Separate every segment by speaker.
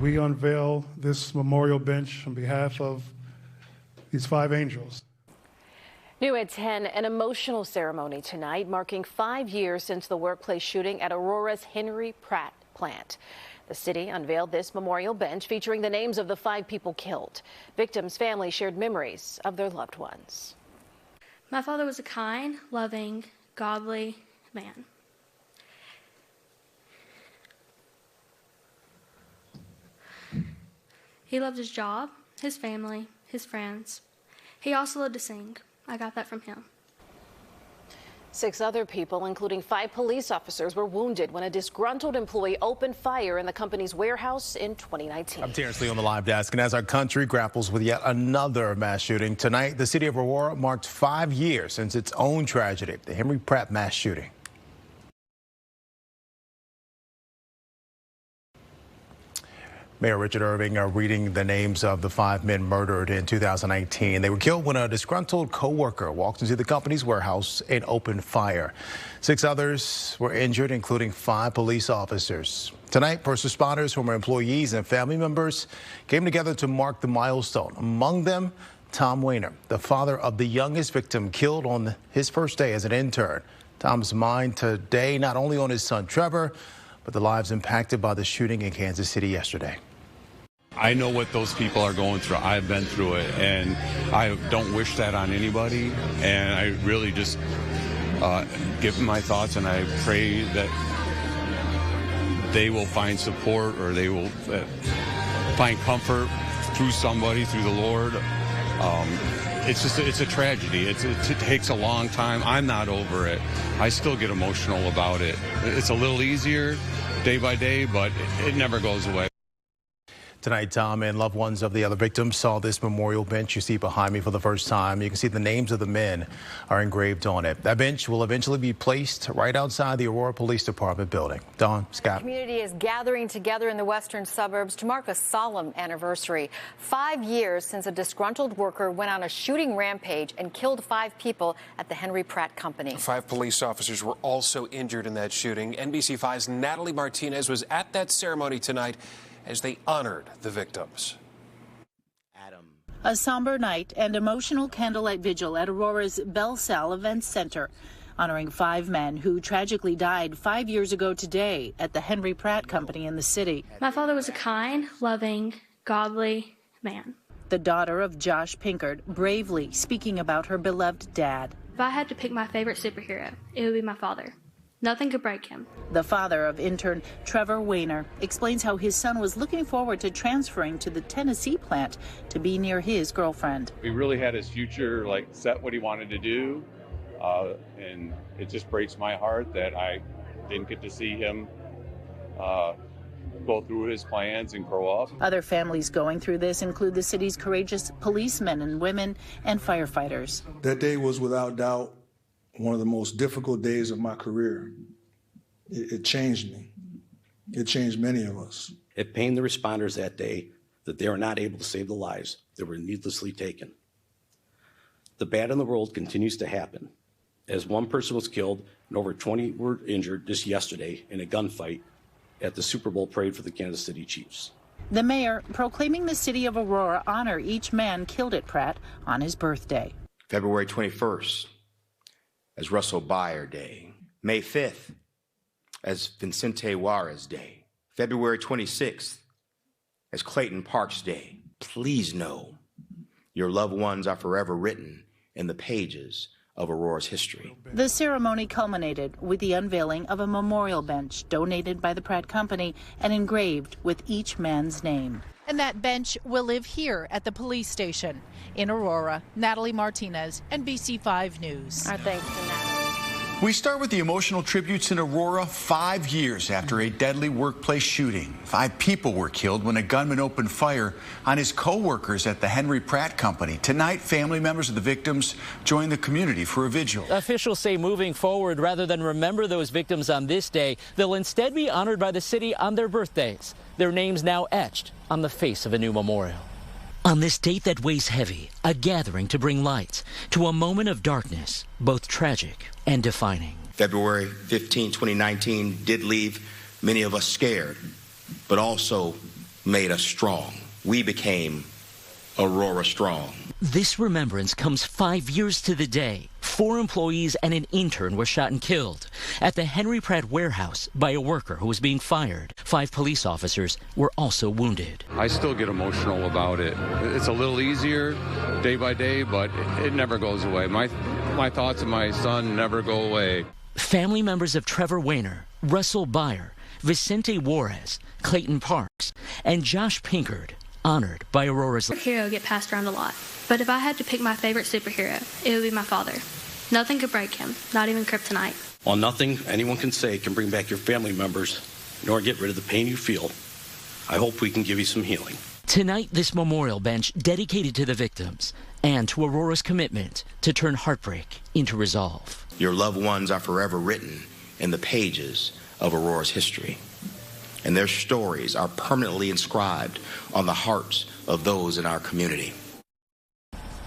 Speaker 1: We unveil this memorial bench on behalf of these 5 angels.
Speaker 2: New at 10, an emotional ceremony tonight marking 5 years since the workplace shooting at Aurora's Henry Pratt plant. The city unveiled this memorial bench featuring the names of the 5 people killed. Victims' families shared memories of their loved ones.
Speaker 3: My father was a kind, loving, godly man. He loved his job, his family, his friends. He also loved to sing. I got that from him.
Speaker 2: 6 other people, including 5 police officers, were wounded when a disgruntled employee opened fire in the company's warehouse in 2019.
Speaker 4: I'm Terrence Lee on the live desk, and as our country grapples with yet another mass shooting, tonight the city of Aurora marked 5 years since its own tragedy, the Henry Pratt mass shooting. Mayor Richard Irving reading the names of the 5 men murdered in 2019. They were killed when a disgruntled co-worker walked into the company's warehouse and opened fire. 6 others were injured, including 5 police officers. Tonight, first responders, former employees, and family members came together to mark the milestone. Among them, Tom Wehner, the father of the youngest victim killed on his first day as an intern. Tom's mind today not only on his son Trevor, but the lives impacted by the shooting in Kansas City yesterday.
Speaker 5: I know what those people are going through. I've been through it, and I don't wish that on anybody. And I really just give them my thoughts, and I pray that they will find support, or they will find comfort through somebody, through the Lord. It's a tragedy. It takes a long time. I'm not over it. I still get emotional about it. It's a little easier day by day, but it never goes away.
Speaker 4: Tonight, Tom and loved ones of the other victims saw this memorial bench you see behind me for the first time. You can see the names of the men are engraved on it. That bench will eventually be placed right outside the Aurora Police Department building. Dawn, Scott.
Speaker 6: The community is gathering together in the western suburbs to mark a solemn anniversary. 5 years since a disgruntled worker went on a shooting rampage and killed 5 people at the Henry Pratt Company.
Speaker 7: 5 police officers were also injured in that shooting. NBC5's Natalie Martinez was at that ceremony tonight as they honored the victims.
Speaker 8: A somber night and emotional candlelight vigil at Aurora's Bell Sal Events Center, honoring 5 men who tragically died 5 years ago today at the Henry Pratt Company in the city.
Speaker 3: My father was a kind, loving, godly man.
Speaker 8: The daughter of Josh Pinkard bravely speaking about her beloved dad.
Speaker 3: If I had to pick my favorite superhero, it would be my father. Nothing could break him.
Speaker 8: The father of intern Trevor Wehner explains how his son was looking forward to transferring to the Tennessee plant to be near his girlfriend.
Speaker 5: He really had his future set what he wanted to do, and it just breaks my heart that I didn't get to see him go through his plans and grow up.
Speaker 8: Other families going through this include the city's courageous policemen and women and firefighters.
Speaker 9: That day was without doubt one of the most difficult days of my career. It changed me. It changed many of us.
Speaker 10: It pained the responders that day that they were not able to save the lives that were needlessly taken. The bad in the world continues to happen, as 1 person was killed and over 20 were injured just yesterday in a gunfight at the Super Bowl parade for the Kansas City Chiefs.
Speaker 8: The mayor proclaiming the city of Aurora honor each man killed at Pratt on his birthday.
Speaker 11: February 21st as Russell Beyer Day. May 5th as Vicente Juarez Day. February 26th as Clayton Parks Day. Please know your loved ones are forever written in the pages of Aurora's history.
Speaker 8: The ceremony culminated with the unveiling of a memorial bench donated by the Pratt Company and engraved with each man's name.
Speaker 12: And that bench will live here at the police station. In Aurora, Natalie Martinez, NBC5 News.
Speaker 2: Our thanks to Natalie.
Speaker 13: We start with the emotional tributes in Aurora 5 years after a deadly workplace shooting. 5 people were killed when a gunman opened fire on his co-workers at the Henry Pratt Company. Tonight, family members of the victims joined the community for a vigil.
Speaker 14: Officials say moving forward, rather than remember those victims on this day, they'll instead be honored by the city on their birthdays. Their names now etched on the face of a new memorial.
Speaker 15: On this date that weighs heavy, a gathering to bring light to a moment of darkness, both tragic and defining.
Speaker 11: February 15, 2019 did leave many of us scared, but also made us strong. We became Aurora Strong.
Speaker 15: This remembrance comes 5 years to the day. 4 employees and an intern were shot and killed at the Henry Pratt warehouse by a worker who was being fired. 5 police officers were also wounded.
Speaker 5: I still get emotional about it. It's a little easier day by day, but it never goes away. My thoughts of my son never go away.
Speaker 15: Family members of Trevor Wehner, Beyer, Vicente Juarez, Clayton Parks, and Josh Pinkard honored by Aurora's
Speaker 3: Superhero get passed around a lot, but if I had to pick my favorite superhero, it would be my father. Nothing could break him, not even kryptonite.
Speaker 10: While nothing anyone can say can bring back your family members, nor get rid of the pain you feel, I hope we can give you some healing.
Speaker 15: Tonight, this memorial bench dedicated to the victims and to Aurora's commitment to turn heartbreak into resolve.
Speaker 11: Your loved ones are forever written in the pages of Aurora's history, and their stories are permanently inscribed on the hearts of those in our community.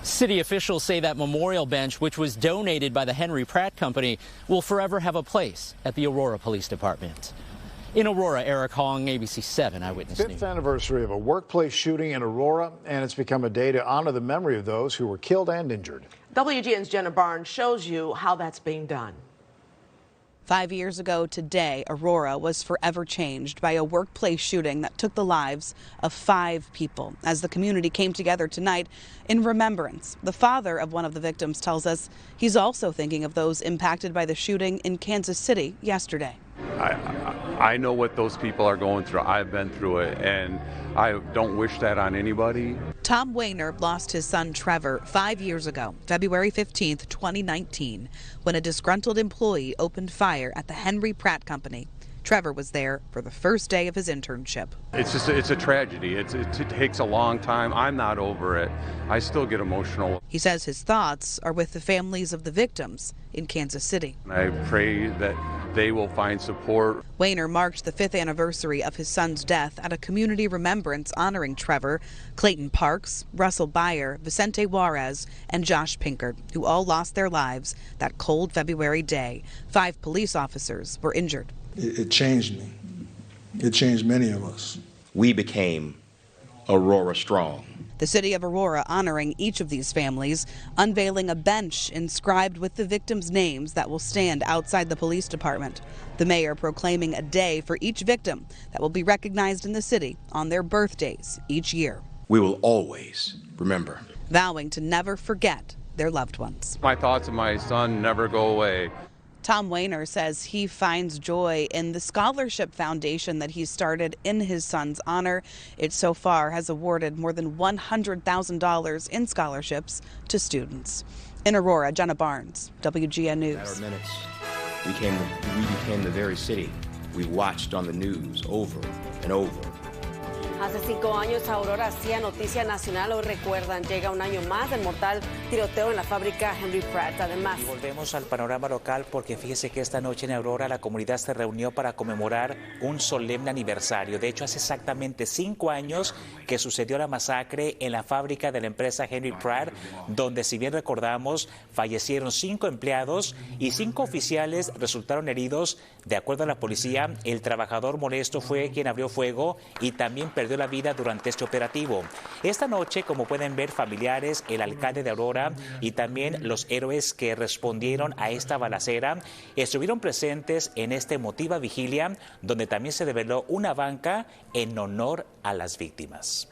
Speaker 14: City officials say that memorial bench, which was donated by the Henry Pratt Company, will forever have a place at the Aurora Police Department. In Aurora, Eric Hong, ABC 7 Eyewitness News.
Speaker 16: 5th anniversary of a workplace shooting in Aurora, and it's become a day to honor the memory of those who were killed and injured.
Speaker 17: WGN's Jenna Barnes shows you how that's being done.
Speaker 18: 5 years ago today, Aurora was forever changed by a workplace shooting that took the lives of 5 people. As the community came together tonight in remembrance, the father of one of the victims tells us he's also thinking of those impacted by the shooting in Kansas City yesterday.
Speaker 5: I know what those people are going through. I've been through it, and I don't wish that on anybody.
Speaker 18: Tom Wehner lost his son Trevor 5 years ago, February 15th, 2019, when a disgruntled employee opened fire at the Henry Pratt Company. Trevor was there for the first day of his internship.
Speaker 5: It's a tragedy. It takes a long time. I'm not over it. I still get emotional.
Speaker 18: He says his thoughts are with the families of the victims in Kansas City.
Speaker 5: I pray that they will find support.
Speaker 18: Wehner marked the 5th anniversary of his son's death at a community remembrance honoring Trevor, Clayton Parks, Beyer, Vicente Juarez, and Josh Pinkard, who all lost their lives that cold February day. 5 police officers were injured.
Speaker 9: It changed me. It changed many of us.
Speaker 11: We became Aurora Strong.
Speaker 18: The city of Aurora honoring each of these families, unveiling a bench inscribed with the victims' names that will stand outside the police department. The mayor proclaiming a day for each victim that will be recognized in the city on their birthdays each year.
Speaker 11: We will always remember.
Speaker 18: Vowing to never forget their loved ones.
Speaker 5: My thoughts of my son never go away.
Speaker 18: Tom Wehner says he finds joy in the scholarship foundation that he started in his son's honor. It so far has awarded more than $100,000 in scholarships to students. In Aurora, Jenna Barnes, WGN News.
Speaker 11: Minutes. We became the very city we watched on the news over and over.
Speaker 19: Hace 5 años, Aurora hacía noticia nacional. Hoy recuerdan, llega un año más del mortal tiroteo en la fábrica Henry Pratt. Además,
Speaker 20: y volvemos al panorama local porque fíjese que esta noche en Aurora la comunidad se reunió para conmemorar un solemne aniversario. De hecho, hace exactamente 5 años que sucedió la masacre en la fábrica de la empresa Henry Pratt, donde, si bien recordamos, fallecieron 5 empleados y 5 oficiales resultaron heridos. De acuerdo a la policía, el trabajador molesto fue quien abrió fuego y también perdió la vida durante este operativo. Esta noche, como pueden ver, familiares, el alcalde de Aurora y también los héroes que respondieron a esta balacera estuvieron presentes en esta emotiva vigilia, donde también se develó una banca en honor a las víctimas.